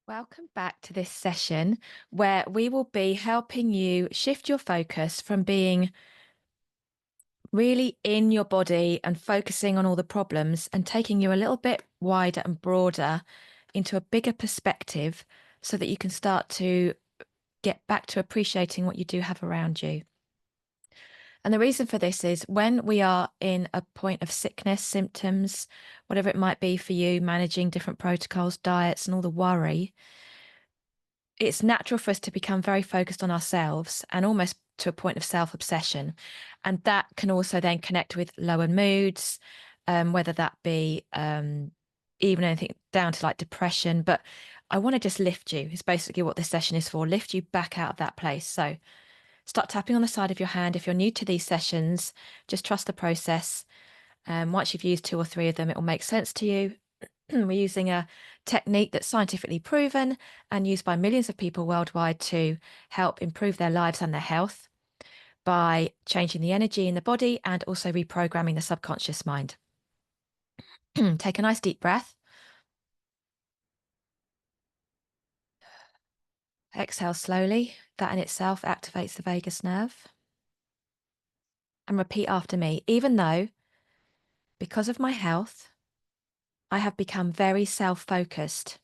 Welcome back to this session where we will be helping you shift your focus from being really in your body and focusing on all the problems and taking you a little bit wider and broader into a bigger perspective so that you can start to get back to appreciating what you do have around you. And the reason for this is when we are in a point of sickness, symptoms, whatever it might be for you, managing different protocols, diets, and all the worry, it's natural for us to become very focused on ourselves and almost to a point of self-obsession. And that can also then connect with lower moods, whether that be even anything down to like depression. But I want to just lift you, is basically what this session is for, lift you back out of that place. So start tapping on the side of your hand. If you're new to these sessions, just trust the process. Once you've used two or three of them, it will make sense to you. We're using a technique that's scientifically proven and used by millions of people worldwide to help improve their lives and their health by changing the energy in the body and also reprogramming the subconscious mind. Take a nice deep breath. Exhale slowly. That in itself activates the vagus nerve. And repeat after me. Even though, because of my health, I have become very self-focused,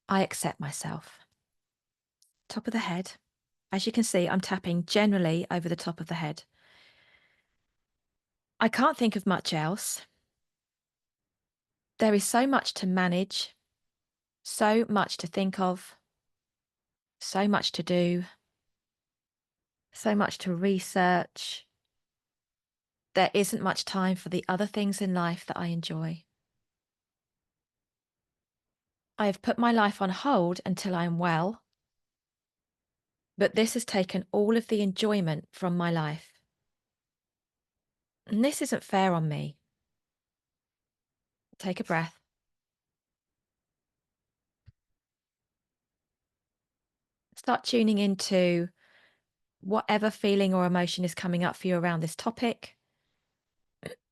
I accept myself. Top of the head. As you can see, I'm tapping generally over the top of the head. I can't think of much else. There is so much to manage, so much to think of, so much to do, so much to research. There isn't much time for the other things in life that I enjoy. I have put my life on hold until I am well, but this has taken all of the enjoyment from my life. And this isn't fair on me. Take a breath. Start tuning into whatever feeling or emotion is coming up for you around this topic.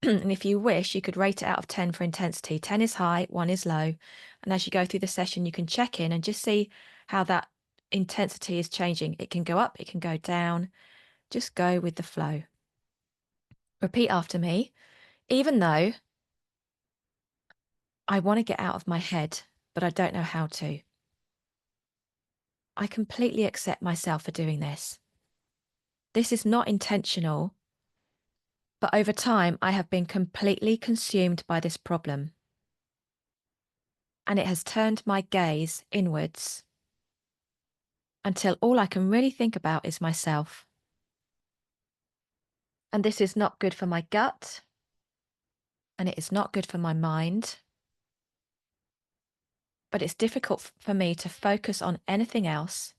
And if you wish, you could rate it out of 10 for intensity. 10 is high, 1 is low. And as you go through the session, you can check in and just see how that intensity is changing. It can go up, it can go down. Just go with the flow. Repeat after me. Even though I want to get out of my head, but I don't know how to, I completely accept myself for doing this. This is not intentional, but over time, I have been completely consumed by this problem. And it has turned my gaze inwards until all I can really think about is myself. And this is not good for my gut, and it is not good for my mind. But it's difficult for me to focus on anything else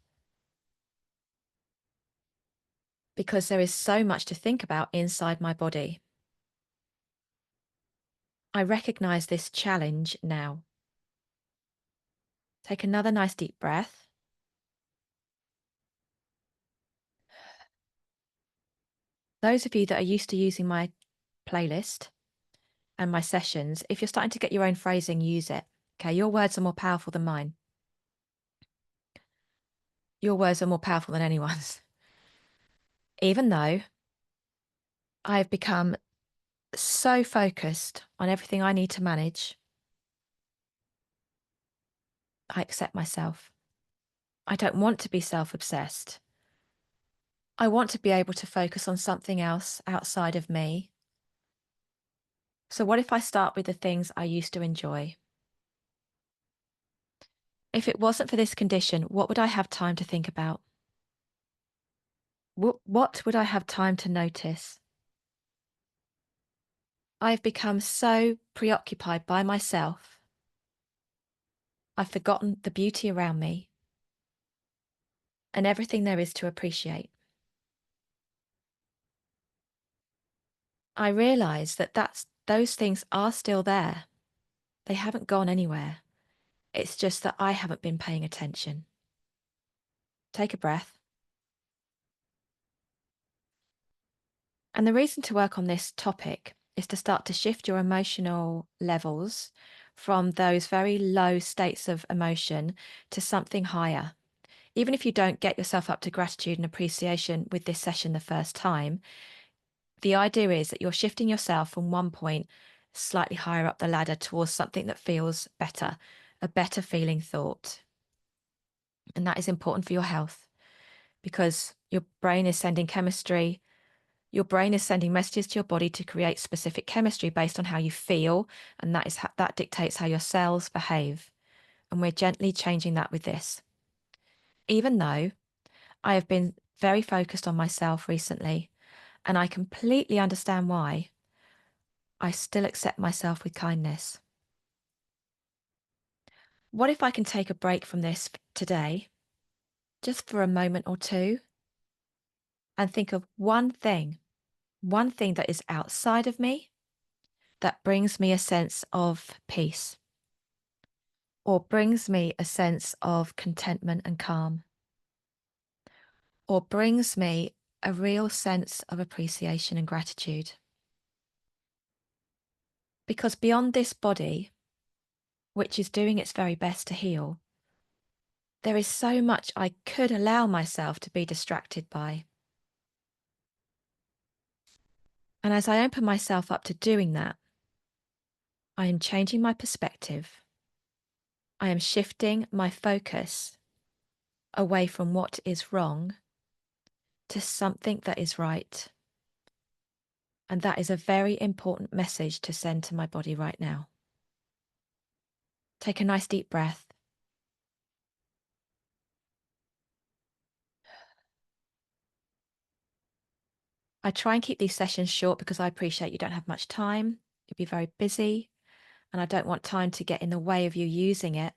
because there is so much to think about inside my body. I recognize this challenge now. Take another nice deep breath. Those of you that are used to using my playlist and my sessions, if you're starting to get your own phrasing, use it. Okay, your words are more powerful than mine. Your words are more powerful than anyone's. Even though I have become so focused on everything I need to manage, I accept myself. I don't want to be self-obsessed. I want to be able to focus on something else outside of me. So what if I start with the things I used to enjoy? If it wasn't for this condition, what would I have time to think about? What would I have time to notice? I've become so preoccupied by myself. I've forgotten the beauty around me and everything there is to appreciate. I realize that those things are still there. They haven't gone anywhere. It's just that I haven't been paying attention. Take a breath. And the reason to work on this topic is to start to shift your emotional levels from those very low states of emotion to something higher. Even if you don't get yourself up to gratitude and appreciation with this session the first time, the idea is that you're shifting yourself from one point slightly higher up the ladder towards something that feels better, a better feeling thought. And that is important for your health because your brain is sending chemistry. Your brain is sending messages to your body to create specific chemistry based on how you feel, and that dictates how your cells behave. And we're gently changing that with this. Even though I have been very focused on myself recently, and I completely understand why, I still accept myself with kindness. What if I can take a break from this today, just for a moment or two, and think of one thing that is outside of me that brings me a sense of peace or brings me a sense of contentment and calm or brings me a real sense of appreciation and gratitude. Because beyond this body, which is doing its very best to heal, there is so much I could allow myself to be distracted by. And as I open myself up to doing that, I am changing my perspective. I am shifting my focus away from what is wrong to something that is right. And that is a very important message to send to my body right now. Take a nice deep breath. I try and keep these sessions short because I appreciate you don't have much time. You'll be very busy, and I don't want time to get in the way of you using it.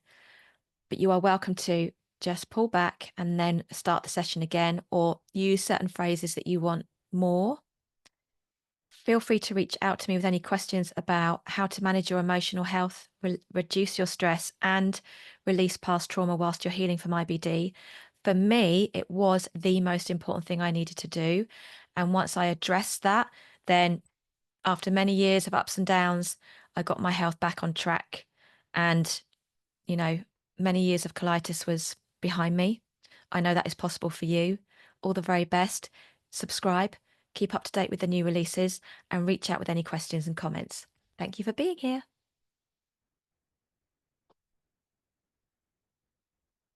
But you are welcome to just pull back and then start the session again, or use certain phrases that you want more. Feel free to reach out to me with any questions about how to manage your emotional health, reduce your stress, and release past trauma whilst you're healing from IBD. For me, it was the most important thing I needed to do. And once I addressed that, then after many years of ups and downs, I got my health back on track. And, you know, many years of colitis was behind me. I know that is possible for you. All the very best. Subscribe, keep up to date with the new releases, and reach out with any questions and comments. Thank you for being here.